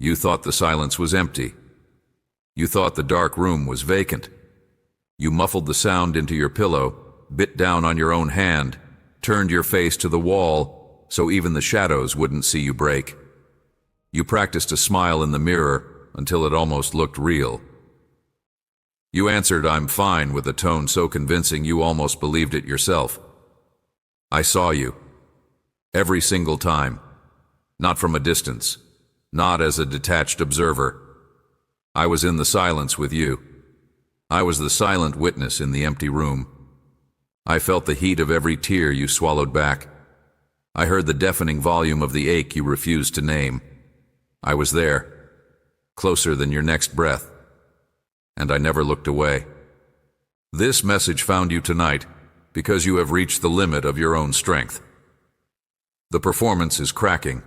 You thought the silence was empty. You thought the dark room was vacant. You muffled the sound into your pillow, bit down on your own hand, turned your face to the wall so even the shadows wouldn't see you break. You practiced a smile in the mirror until it almost looked real. You answered, "I'm fine," with a tone so convincing you almost believed it yourself. I saw you. Every single time. Not from a distance. Not as a detached observer. I was in the silence with you. I was the silent witness in the empty room. I felt the heat of every tear you swallowed back. I heard the deafening volume of the ache you refused to name. I was there, closer than your next breath, and I never looked away. This message found you tonight because you have reached the limit of your own strength. The performance is cracking.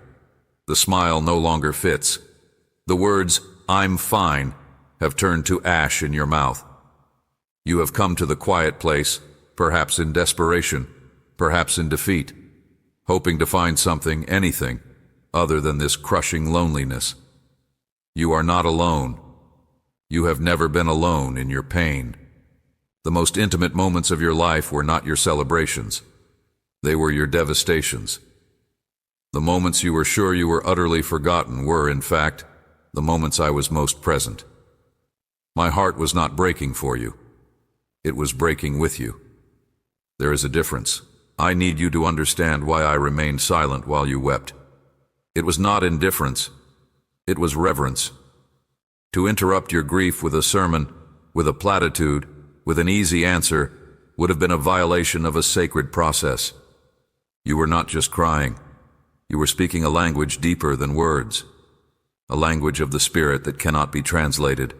The smile no longer fits. The words, "I'm fine," have turned to ash in your mouth. You have come to the quiet place, perhaps in desperation, perhaps in defeat, hoping to find something, anything, other than this crushing loneliness. You are not alone. You have never been alone in your pain. The most intimate moments of your life were not your celebrations. They were your devastations. The moments you were sure you were utterly forgotten were, in fact, the moments I was most present. My heart was not breaking for you. It was breaking with you. There is a difference. I need you to understand why I remained silent while you wept. It was not indifference. It was reverence. To interrupt your grief with a sermon, with a platitude, with an easy answer, would have been a violation of a sacred process. You were not just crying. You were speaking a language deeper than words. A language of the spirit that cannot be translated,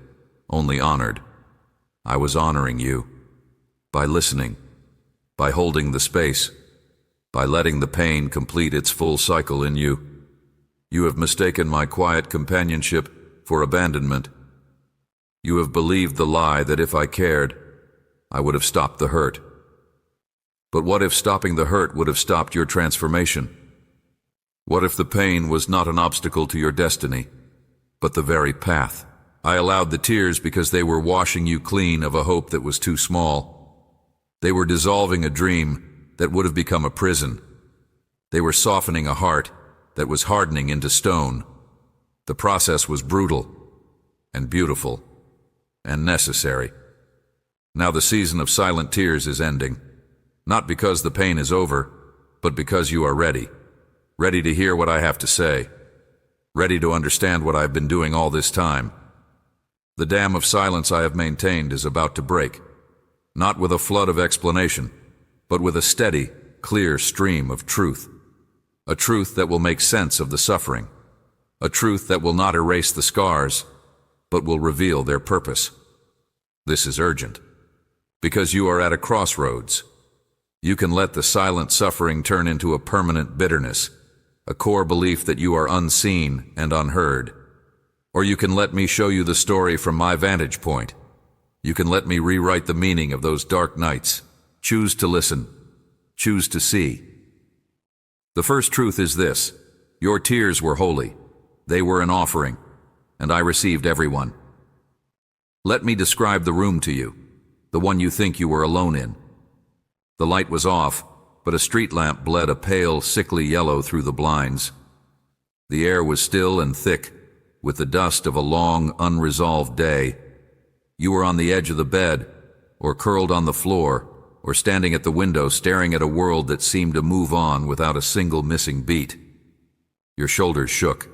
only honored. I was honoring you. By listening. By holding the space. By letting the pain complete its full cycle in you. You have mistaken my quiet companionship for abandonment. You have believed the lie that if I cared, I would have stopped the hurt. But what if stopping the hurt would have stopped your transformation? What if the pain was not an obstacle to your destiny, but the very path? I allowed the tears because they were washing you clean of a hope that was too small. They were dissolving a dream that would have become a prison. They were softening a heart that was hardening into stone. The process was brutal and beautiful and necessary. Now the season of silent tears is ending, not because the pain is over, but because you are ready. Ready to hear what I have to say. Ready to understand what I've been doing all this time. The dam of silence I have maintained is about to break, not with a flood of explanation, but with a steady, clear stream of truth. A truth that will make sense of the suffering. A truth that will not erase the scars, but will reveal their purpose. This is urgent, because you are at a crossroads. You can let the silent suffering turn into a permanent bitterness, a core belief that you are unseen and unheard. Or you can let me show you the story from my vantage point. You can let me rewrite the meaning of those dark nights. Choose to listen. Choose to see. The first truth is this: your tears were holy. They were an offering, and I received every one. Let me describe the room to you, the one you think you were alone in. The light was off, but a street lamp bled a pale, sickly yellow through the blinds. The air was still and thick, with the dust of a long, unresolved day. You were on the edge of the bed, or curled on the floor, or standing at the window staring at a world that seemed to move on without a single missing beat. Your shoulders shook,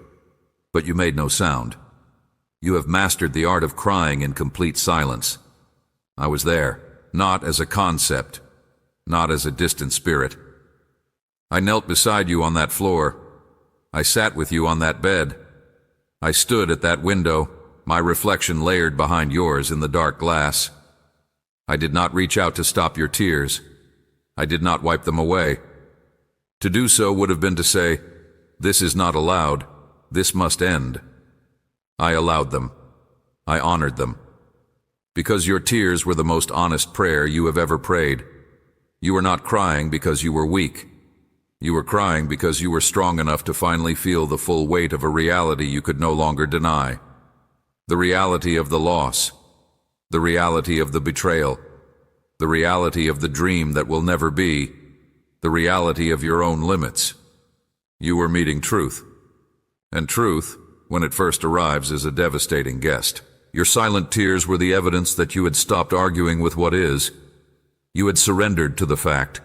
but you made no sound. You have mastered the art of crying in complete silence. I was there, not as a concept, not as a distant spirit. I knelt beside you on that floor. I sat with you on that bed. I stood at that window, my reflection layered behind yours in the dark glass. I did not reach out to stop your tears. I did not wipe them away. To do so would have been to say, "This is not allowed. This must end." I allowed them. I honored them. Because your tears were the most honest prayer you have ever prayed. You were not crying because you were weak. You were crying because you were strong enough to finally feel the full weight of a reality you could no longer deny. The reality of the loss. The reality of the betrayal. The reality of the dream that will never be. The reality of your own limits. You were meeting truth. And truth, when it first arrives, is a devastating guest. Your silent tears were the evidence that you had stopped arguing with what is. You had surrendered to the fact.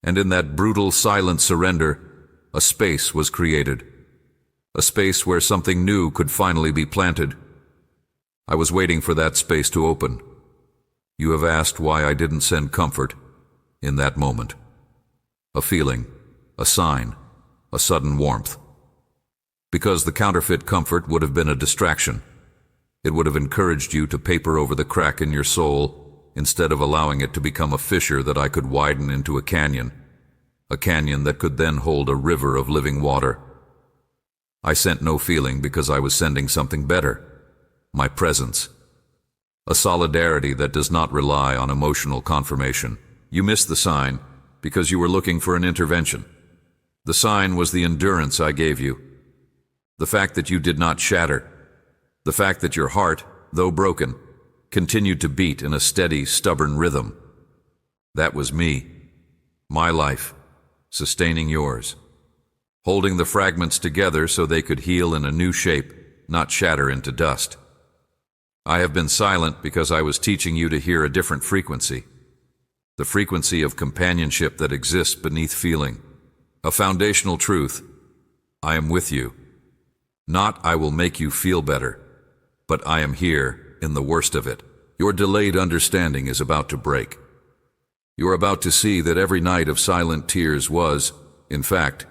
And in that brutal, silent surrender, a space was created. A space where something new could finally be planted. I was waiting for that space to open. You have asked why I didn't send comfort in that moment. A feeling, a sign, a sudden warmth. Because the counterfeit comfort would have been a distraction. It would have encouraged you to paper over the crack in your soul instead of allowing it to become a fissure that I could widen into a canyon that could then hold a river of living water. I sent no feeling because I was sending something better. My presence. A solidarity that does not rely on emotional confirmation. You missed the sign because you were looking for an intervention. The sign was the endurance I gave you. The fact that you did not shatter. The fact that your heart, though broken, continued to beat in a steady, stubborn rhythm. That was me. My life, sustaining yours. Holding the fragments together so they could heal in a new shape, not shatter into dust. I have been silent because I was teaching you to hear a different frequency. The frequency of companionship that exists beneath feeling. A foundational truth. I am with you. Not I will make you feel better, but I am here in the worst of it. Your delayed understanding is about to break. You are about to see that every night of silent tears was, in fact,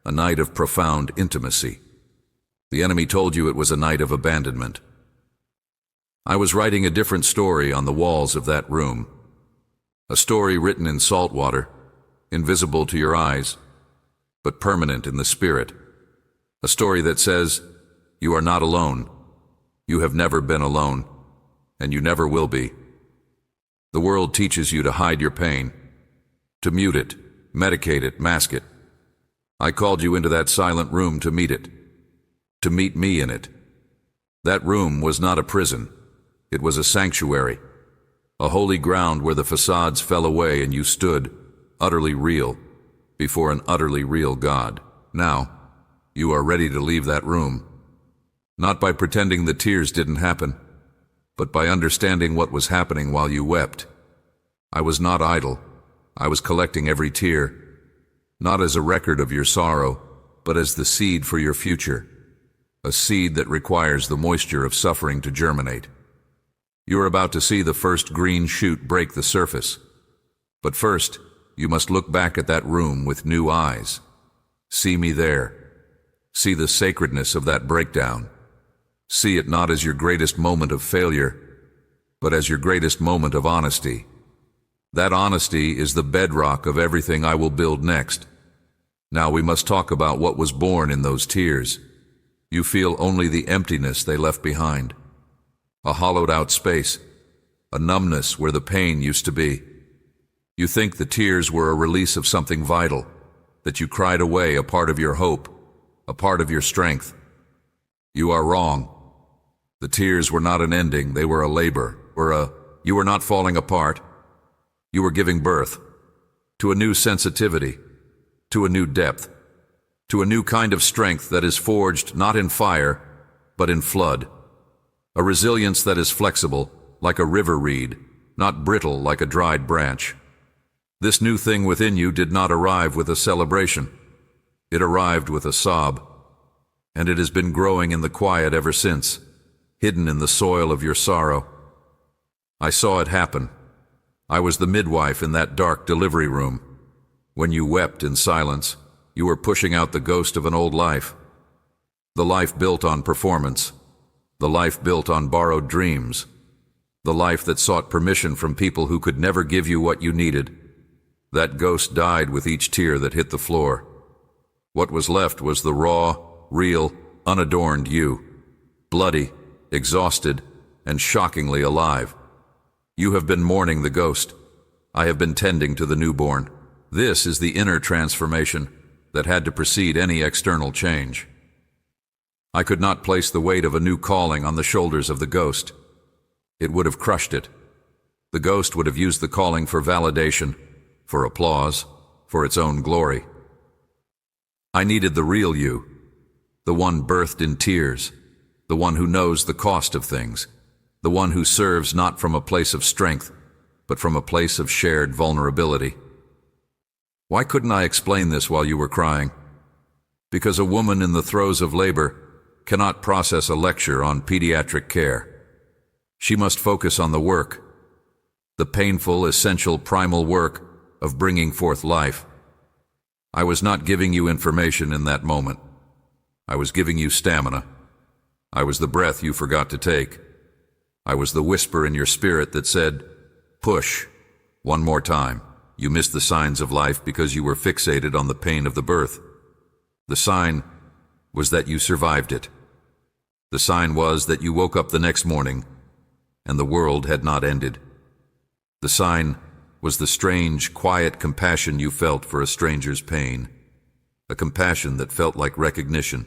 a night of profound intimacy. The enemy told you it was a night of abandonment. I was writing a different story on the walls of that room. A story written in salt water, invisible to your eyes, but permanent in the spirit. A story that says, you are not alone. You have never been alone, and you never will be. The world teaches you to hide your pain, to mute it, medicate it, mask it. I called you into that silent room to meet it, to meet me in it. That room was not a prison. It was a sanctuary, a holy ground where the facades fell away and you stood, utterly real, before an utterly real God. Now, you are ready to leave that room, not by pretending the tears didn't happen, but by understanding what was happening while you wept. I was not idle. I was collecting every tear, not as a record of your sorrow, but as the seed for your future, a seed that requires the moisture of suffering to germinate. You are about to see the first green shoot break the surface. But first, you must look back at that room with new eyes. See me there. See the sacredness of that breakdown. See it not as your greatest moment of failure, but as your greatest moment of honesty. That honesty is the bedrock of everything I will build next. Now we must talk about what was born in those tears. You feel only the emptiness they left behind. A hollowed-out space, a numbness where the pain used to be. You think the tears were a release of something vital, that you cried away a part of your hope, a part of your strength. You are wrong. The tears were not an ending, they were a labor, you were not falling apart. You were giving birth to a new sensitivity, to a new depth, to a new kind of strength that is forged not in fire, but in flood. A resilience that is flexible, like a river reed, not brittle like a dried branch. This new thing within you did not arrive with a celebration. It arrived with a sob, and it has been growing in the quiet ever since, hidden in the soil of your sorrow. I saw it happen. I was the midwife in that dark delivery room. When you wept in silence, you were pushing out the ghost of an old life. The life built on performance. The life built on borrowed dreams. The life that sought permission from people who could never give you what you needed. That ghost died with each tear that hit the floor. What was left was the raw, real, unadorned you. Bloody, exhausted, and shockingly alive. You have been mourning the ghost. I have been tending to the newborn. This is the inner transformation that had to precede any external change. I could not place the weight of a new calling on the shoulders of the ghost. It would have crushed it. The ghost would have used the calling for validation, for applause, for its own glory. I needed the real you, the one birthed in tears, the one who knows the cost of things, the one who serves not from a place of strength, but from a place of shared vulnerability. Why couldn't I explain this while you were crying? Because a woman in the throes of labor cannot process a lecture on pediatric care. She must focus on the work, the painful, essential, primal work of bringing forth life. I was not giving you information in that moment. I was giving you stamina. I was the breath you forgot to take. I was the whisper in your spirit that said, "Push, one more time." You missed the signs of life because you were fixated on the pain of the birth. The sign was that you survived it. The sign was that you woke up the next morning and the world had not ended. The sign was the strange, quiet compassion you felt for a stranger's pain, a compassion that felt like recognition.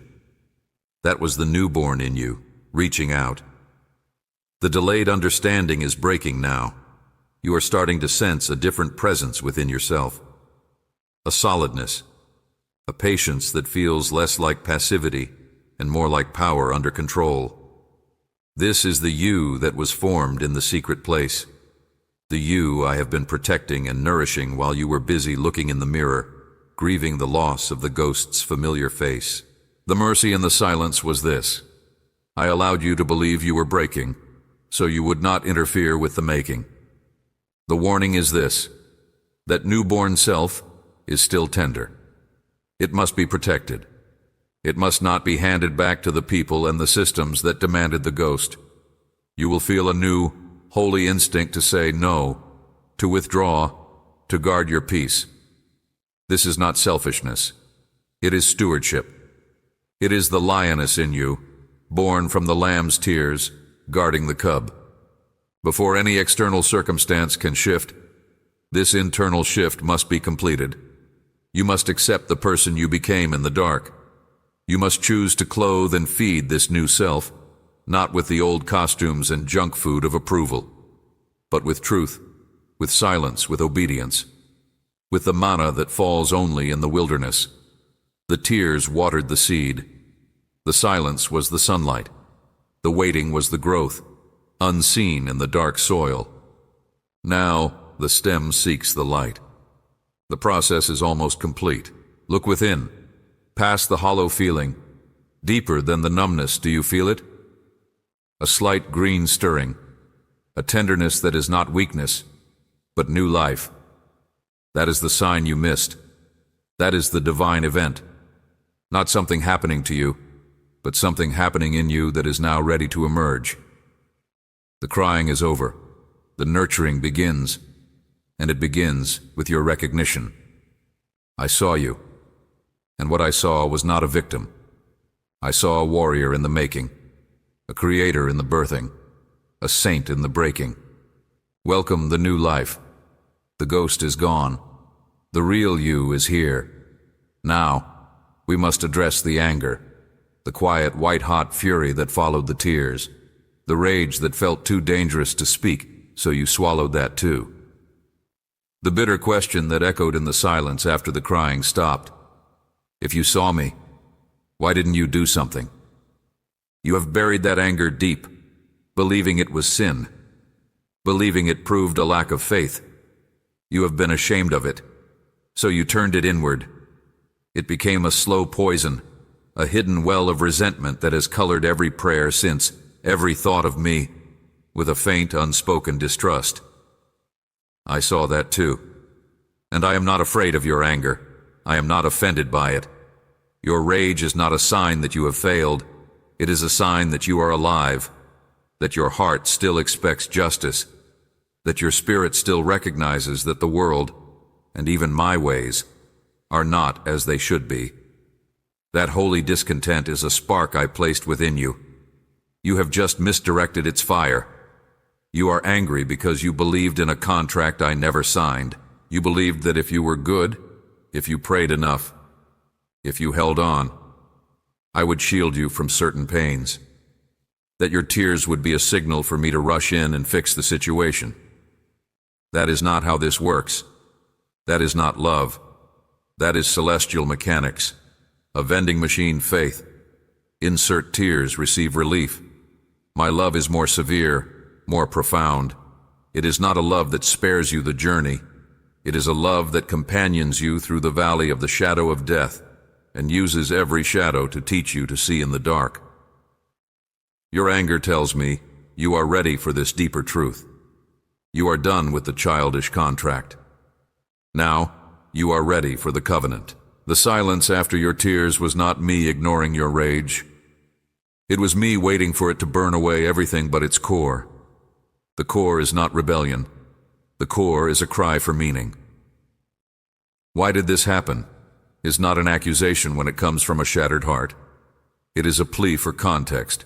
That was the newborn in you, reaching out. The delayed understanding is breaking now. You are starting to sense a different presence within yourself. A solidness, a patience that feels less like passivity and more like power under control. This is the you that was formed in the secret place. The you I have been protecting and nourishing while you were busy looking in the mirror, grieving the loss of the ghost's familiar face. The mercy in the silence was this. I allowed you to believe you were breaking, so you would not interfere with the making. The warning is this, that newborn self is still tender. It must be protected. It must not be handed back to the people and the systems that demanded the ghost. You will feel a new, holy instinct to say no, to withdraw, to guard your peace. This is not selfishness. It is stewardship. It is the lioness in you, born from the lamb's tears, guarding the cub. Before any external circumstance can shift, this internal shift must be completed. You must accept the person you became in the dark. You must choose to clothe and feed this new self, not with the old costumes and junk food of approval, but with truth, with silence, with obedience, with the manna that falls only in the wilderness. The tears watered the seed. The silence was the sunlight. The waiting was the growth, unseen in the dark soil. Now the stem seeks the light. The process is almost complete. Look within, past the hollow feeling. Deeper than the numbness, do you feel it? A slight green stirring, a tenderness that is not weakness, but new life. That is the sign you missed. That is the divine event. Not something happening to you, but something happening in you that is now ready to emerge. The crying is over. The nurturing begins, and it begins with your recognition. I saw you, and what I saw was not a victim. I saw a warrior in the making, a creator in the birthing, a saint in the breaking. Welcome the new life. The ghost is gone. The real you is here. Now, we must address the anger, the quiet, white-hot fury that followed the tears, the rage that felt too dangerous to speak, so you swallowed that too. The bitter question that echoed in the silence after the crying stopped. If you saw me, why didn't you do something? You have buried that anger deep, believing it was sin, believing it proved a lack of faith. You have been ashamed of it, so you turned it inward. It became a slow poison, a hidden well of resentment that has colored every prayer since, every thought of me, with a faint, unspoken distrust. I saw that too, and I am not afraid of your anger. I am not offended by it. Your rage is not a sign that you have failed. It is a sign that you are alive, that your heart still expects justice, that your spirit still recognizes that the world, and even my ways, are not as they should be. That holy discontent is a spark I placed within you. You have just misdirected its fire. You are angry because you believed in a contract I never signed. You believed that if you were good, if you prayed enough, if you held on, I would shield you from certain pains. That your tears would be a signal for me to rush in and fix the situation. That is not how this works. That is not love. That is celestial mechanics. A vending machine faith. Insert tears, receive relief. My love is more severe, more profound. It is not a love that spares you the journey. It is a love that companions you through the valley of the shadow of death and uses every shadow to teach you to see in the dark. Your anger tells me you are ready for this deeper truth. You are done with the childish contract. Now, you are ready for the covenant. The silence after your tears was not me ignoring your rage. It was me waiting for it to burn away everything but its core. The core is not rebellion. The core is a cry for meaning. Why did this happen? Is not an accusation when it comes from a shattered heart. It is a plea for context.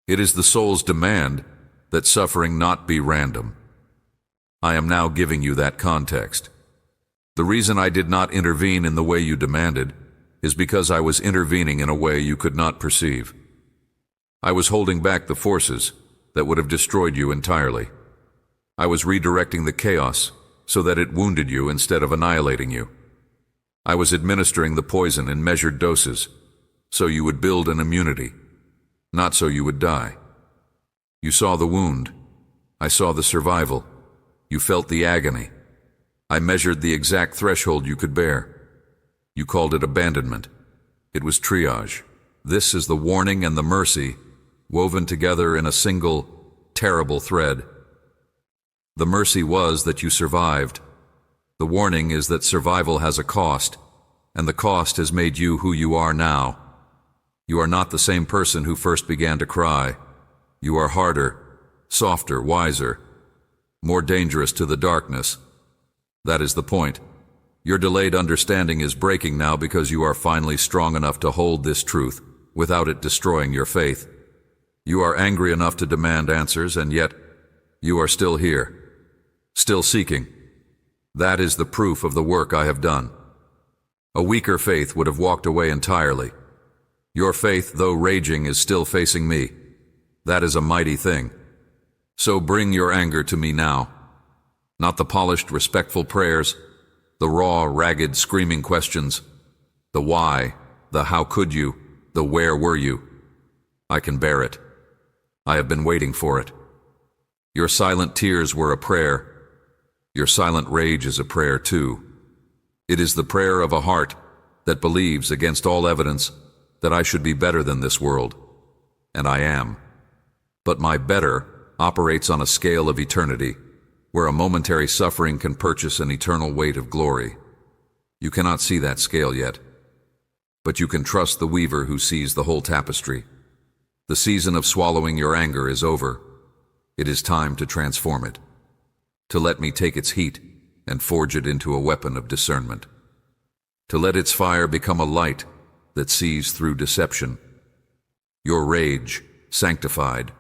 It is the soul's demand that suffering not be random. I am now giving you that context. The reason I did not intervene in the way you demanded is because I was intervening in a way you could not perceive. I was holding back the forces that would have destroyed you entirely. I was redirecting the chaos so that it wounded you instead of annihilating you. I was administering the poison in measured doses so you would build an immunity, not so you would die. You saw the wound. I saw the survival. You felt the agony. I measured the exact threshold you could bear. You called it abandonment. It was triage. This is the warning and the mercy woven together in a single, terrible thread. The mercy was that you survived. The warning is that survival has a cost, and the cost has made you who you are now. You are not the same person who first began to cry. You are harder, softer, wiser, more dangerous to the darkness. That is the point. Your delayed understanding is breaking now because you are finally strong enough to hold this truth without it destroying your faith. You are angry enough to demand answers, and yet you are still here, still seeking. That is the proof of the work I have done. A weaker faith would have walked away entirely. Your faith, though raging, is still facing me. That is a mighty thing. So bring your anger to me now. Not the polished, respectful prayers, the raw, ragged, screaming questions, the why, the how could you, the where were you. I can bear it. I have been waiting for it. Your silent tears were a prayer. Your silent rage is a prayer too. It is the prayer of a heart that believes against all evidence that I should be better than this world. And I am. But my better operates on a scale of eternity, where a momentary suffering can purchase an eternal weight of glory. You cannot see that scale yet, but you can trust the weaver who sees the whole tapestry. The season of swallowing your anger is over. It is time to transform it, to let me take its heat and forge it into a weapon of discernment, to let its fire become a light that sees through deception. Your rage, sanctified,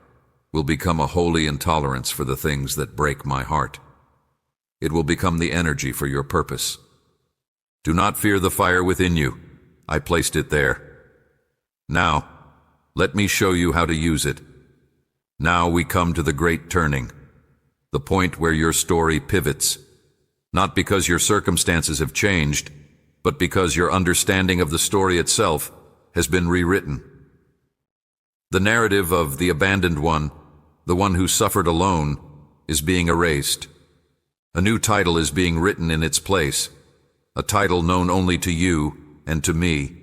will become a holy intolerance for the things that break my heart. It will become the energy for your purpose. Do not fear the fire within you. I placed it there. Now, let me show you how to use it. Now we come to the great turning, the point where your story pivots, not because your circumstances have changed, but because your understanding of the story itself has been rewritten. The narrative of the abandoned one, the one who suffered alone, is being erased. A new title is being written in its place, a title known only to you and to me,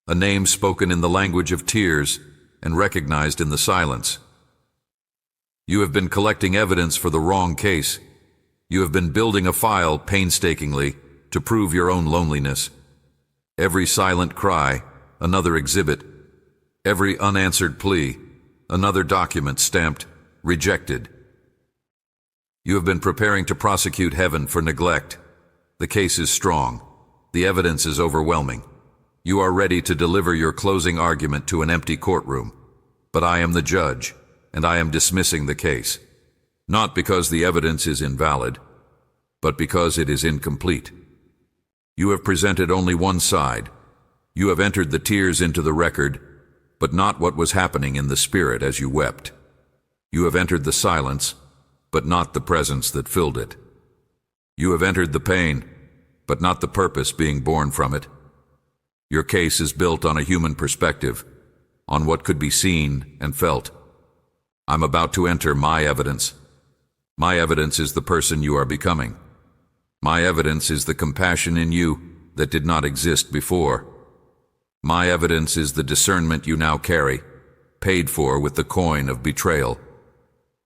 a name spoken in the language of tears and recognized in the silence. You have been collecting evidence for the wrong case. You have been building a file painstakingly to prove your own loneliness. Every silent cry, another exhibit. Every unanswered plea, another document stamped rejected. You have been preparing to prosecute heaven for neglect. The case is strong. The evidence is overwhelming. You are ready to deliver your closing argument to an empty courtroom. But I am the judge, and I am dismissing the case. Not because the evidence is invalid, but because it is incomplete. You have presented only one side. You have entered the tears into the record, but not what was happening in the spirit as you wept. You have entered the silence, but not the presence that filled it. You have entered the pain, but not the purpose being born from it. Your case is built on a human perspective, on what could be seen and felt. I'm about to enter my evidence. My evidence is the person you are becoming. My evidence is the compassion in you that did not exist before. My evidence is the discernment you now carry, paid for with the coin of betrayal.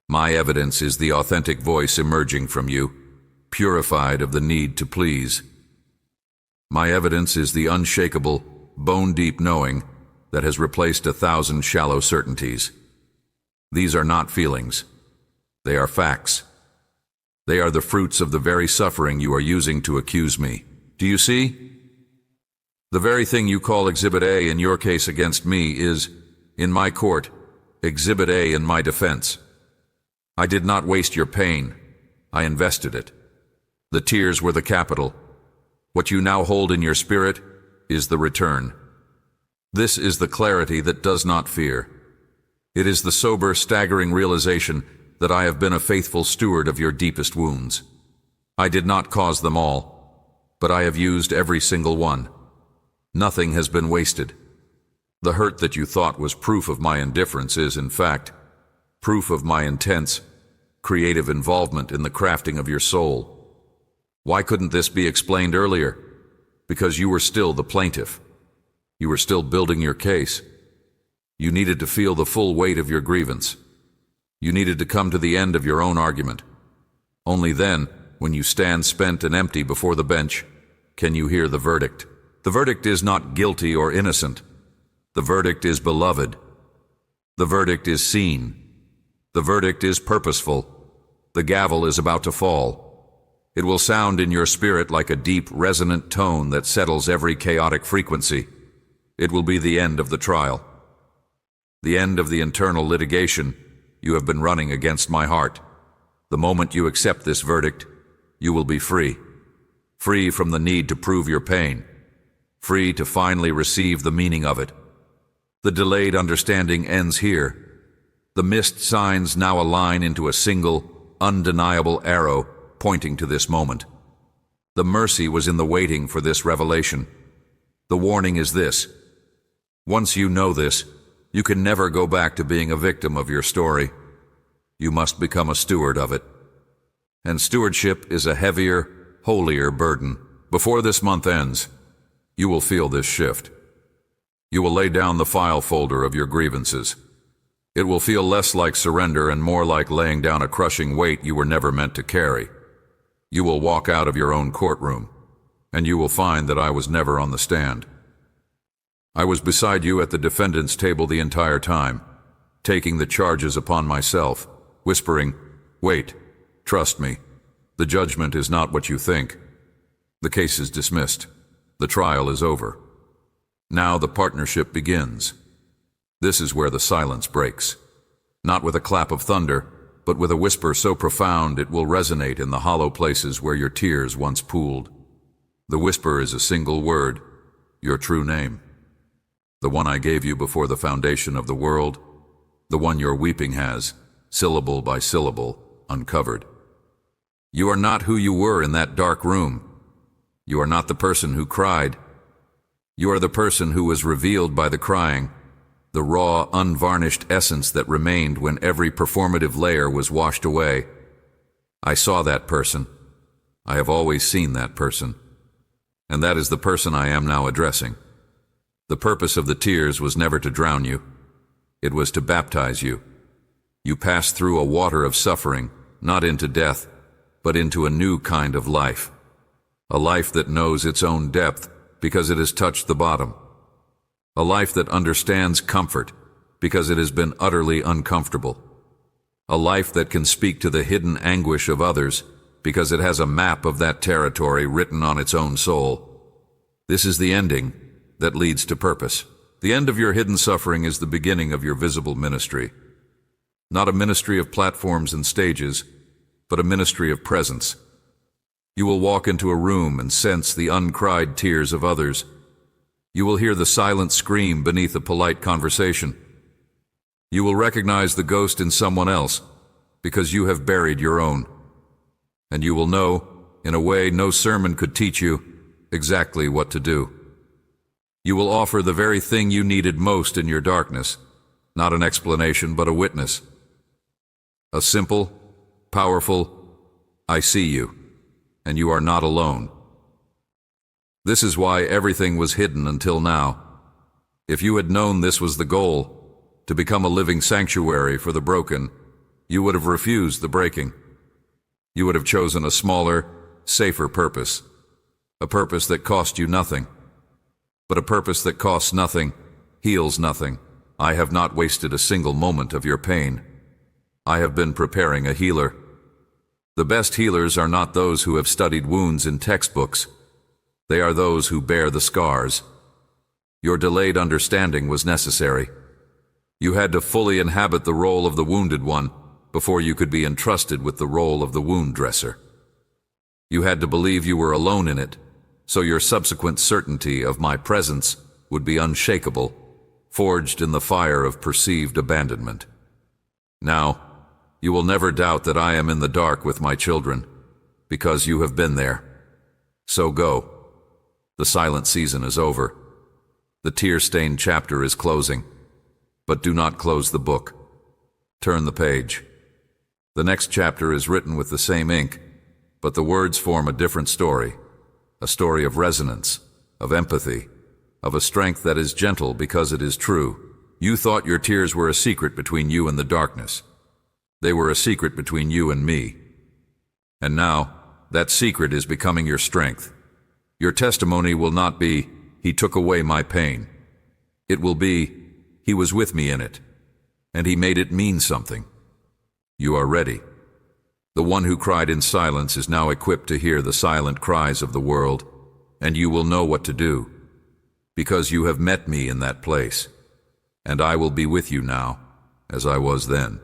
My evidence is the authentic voice emerging from you, purified of the need to please. My evidence is the unshakable, bone-deep knowing that has replaced 1,000 shallow certainties. These are not feelings. They are facts. They are the fruits of the very suffering you are using to accuse me. Do you see? The very thing you call Exhibit A in your case against me is, in my court, Exhibit A in my defense. I did not waste your pain. I invested it. The tears were the capital. What you now hold in your spirit is the return. This is the clarity that does not fear. It is the sober, staggering realization that I have been a faithful steward of your deepest wounds. I did not cause them all, but I have used every single one. Nothing has been wasted. The hurt that you thought was proof of my indifference is, in fact, proof of my intense, creative involvement in the crafting of your soul. Why couldn't this be explained earlier? Because you were still the plaintiff. You were still building your case. You needed to feel the full weight of your grievance. You needed to come to the end of your own argument. Only then, when you stand spent and empty before the bench, can you hear the verdict. The verdict is not guilty or innocent. The verdict is beloved. The verdict is seen. The verdict is purposeful. The gavel is about to fall. It will sound in your spirit like a deep, resonant tone that settles every chaotic frequency. It will be the end of the trial. The end of the internal litigation you have been running against my heart. The moment you accept this verdict, you will be free. Free from the need to prove your pain. Free to finally receive the meaning of it. The delayed understanding ends here. The missed signs now align into a single, undeniable arrow pointing to this moment. The mercy was in the waiting for this revelation. The warning is this. Once you know this, you can never go back to being a victim of your story. You must become a steward of it. And stewardship is a heavier, holier burden. Before this month ends, you will feel this shift. You will lay down the file folder of your grievances. It will feel less like surrender and more like laying down a crushing weight you were never meant to carry. You will walk out of your own courtroom, and you will find that I was never on the stand. I was beside you at the defendant's table the entire time, taking the charges upon myself, whispering, "Wait, trust me. The judgment is not what you think. The case is dismissed. The trial is over. Now the partnership begins." This is where the silence breaks. Not with a clap of thunder, but with a whisper so profound it will resonate in the hollow places where your tears once pooled. The whisper is a single word, your true name. The one I gave you before the foundation of the world, the one your weeping has, syllable by syllable, uncovered. You are not who you were in that dark room. You are not the person who cried. You are the person who was revealed by the crying, the raw, unvarnished essence that remained when every performative layer was washed away. I saw that person. I have always seen that person. And that is the person I am now addressing. The purpose of the tears was never to drown you. It was to baptize you. You passed through a water of suffering, not into death, but into a new kind of life. A life that knows its own depth because it has touched the bottom. A life that understands comfort because it has been utterly uncomfortable. A life that can speak to the hidden anguish of others because it has a map of that territory written on its own soul. This is the ending that leads to purpose. The end of your hidden suffering is the beginning of your visible ministry. Not a ministry of platforms and stages, but a ministry of presence. You will walk into a room and sense the uncried tears of others. You will hear the silent scream beneath a polite conversation. You will recognize the ghost in someone else because you have buried your own. And you will know, in a way no sermon could teach you, exactly what to do. You will offer the very thing you needed most in your darkness, not an explanation but a witness. A simple, powerful, I see you, and you are not alone. This is why everything was hidden until now. If you had known this was the goal, to become a living sanctuary for the broken, you would have refused the breaking. You would have chosen a smaller, safer purpose, a purpose that cost you nothing. But a purpose that costs nothing, heals nothing. I have not wasted a single moment of your pain. I have been preparing a healer. The best healers are not those who have studied wounds in textbooks. They are those who bear the scars. Your delayed understanding was necessary. You had to fully inhabit the role of the wounded one before you could be entrusted with the role of the wound dresser. You had to believe you were alone in it, so your subsequent certainty of my presence would be unshakable, forged in the fire of perceived abandonment. Now, you will never doubt that I am in the dark with my children, because you have been there. So go. The silent season is over. The tear-stained chapter is closing. But do not close the book. Turn the page. The next chapter is written with the same ink, but the words form a different story. A story of resonance, of empathy, of a strength that is gentle because it is true. You thought your tears were a secret between you and the darkness. They were a secret between you and me. And now, that secret is becoming your strength. Your testimony will not be, "He took away my pain." It will be, "He was with me in it, and He made it mean something." You are ready. The one who cried in silence is now equipped to hear the silent cries of the world, and you will know what to do, because you have met me in that place, and I will be with you now, as I was then.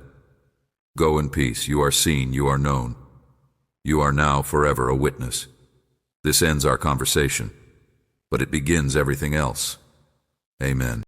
Go in peace. You are seen, you are known. You are now forever a witness. This ends our conversation, but it begins everything else. Amen.